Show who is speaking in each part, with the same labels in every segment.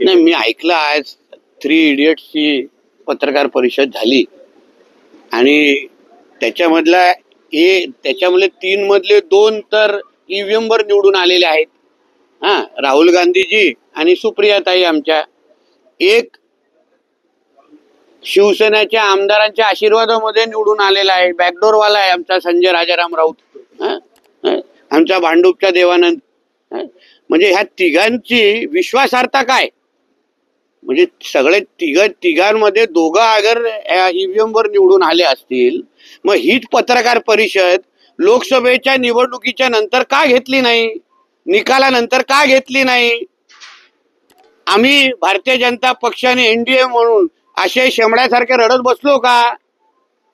Speaker 1: नाही, मी ऐकलं आज 3 इडियट्सची पत्रकार परिषद झाली आणि त्याच्यामधला त्याच्यामधले 3 मधले 2 तर ईव्हीएम वर निवडून आलेले आहेत. हा, राहुल गांधीजी आणि सुप्रियाताई आमच्या. एक शिवसेनेच्या आमदारांच्या आशीर्वादामध्ये निवडून आलेला आहे, बॅकडोरवाला आहे आमचा संजय राजाराम राऊत. आमचा भांडूपचा देवानंद. म्हणजे ह्या तिघांची विश्वासार्हता काय? म्हणजे सगळे तिघांमध्ये दोघं अगर ईव्हीएम वर निवडून आले असतील, मग हीच पत्रकार परिषद लोकसभेच्या निवडणुकीच्या नंतर का घेतली नाही? निकालानंतर का घेतली नाही? आम्ही भारतीय जनता पक्षाने एनडीए म्हणून असे शेमड्यासारखे रडत बसलो का?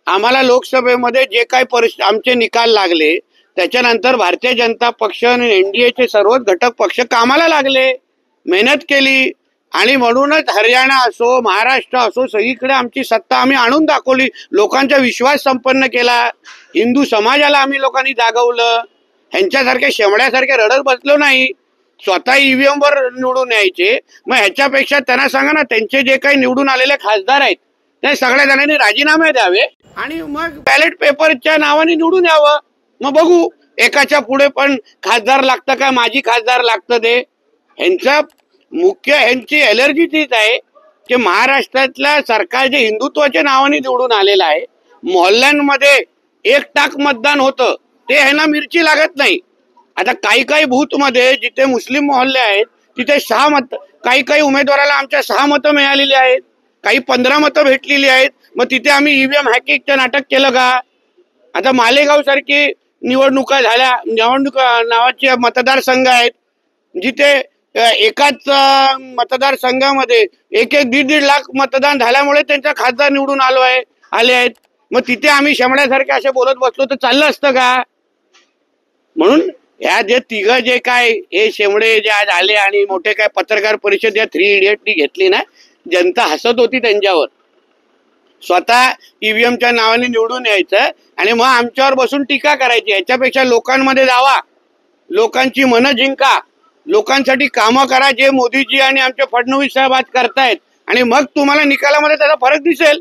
Speaker 1: आम्हाला लोकसभेमध्ये जे काही आमचे निकाल लागले त्याच्यानंतर भारतीय जनता पक्ष आणि एनडीएचे सर्वच घटक पक्ष कामाला लागले, मेहनत केली आणि म्हणूनच हरियाणा असो महाराष्ट्र असो सगळीकडे आमची सत्ता आम्ही आणून दाखवली, लोकांचा विश्वास संपन्न केला, हिंदू समाजाला आम्ही लोकांनी जागवलं. ह्यांच्यासारखे शेमड्यासारखे रडत बसलो नाही. स्वतः ईव्हीएम वर निवडून यायचे. मग ह्याच्यापेक्षा त्यांना सांगा ना, त्यांचे जे काही निवडून आलेले खासदार आहेत ते सगळ्या जणांनी राजीनामे द्यावे आणि मग बॅलेट पेपरच्या नावाने निवडून यावं. मग बघू एकाच्या पुढे पण खासदार लागतं का माजी खासदार लागतं ते. ह्यांची एलर्जी तीच आहे की महाराष्ट्रातल्या सरकार जे हिंदुत्वाच्या नावाने निवडून आलेलं आहे, मोहल्ल्यांमध्ये 1% मतदान होतं ते ह्यांना मिरची लागत नाही. आता काही बूथ मध्ये जिथे मुस्लिम मोहल्ले आहेत तिथे 6 मत, काही उमेदवाराला आमच्या 6 मतं मिळालेली आहेत, काही 15 मतं भेटलेली आहेत. मग तिथे आम्ही ईव्हीएम हॅकिंगचं नाटक केलं का? आता मालेगाव सारखी निवडणुका झाल्या, नावाचे मतदारसंघ आहेत जिथे एकाच मतदारसंघामध्ये 1-1, 1.5 लाख मतदान झाल्यामुळे त्यांचा खासदार निवडून आले आहेत. मग तिथे आम्ही शेमड्यासारखे असे बोलत बसलो तर चाललं असतं का? म्हणून ह्या जे काय हे शेमडे जे आज आले आणि मोठे काय पत्रकार परिषद या 3 इडियटनी घेतली ना, जनता हसत होती त्यांच्यावर. स्वतः ईव्हीएमच्या नावाने निवडून यायचं आणि मग आमच्यावर बसून टीका करायची. याच्यापेक्षा लोकांमध्ये जावा, लोकांची मनं जिंका, लोकांसाठी कामं करा जे मोदीजी आणि आमचे फडणवीस साहेब आज करतायत आणि मग तुम्हाला निकालामध्ये त्याचा फरक दिसेल.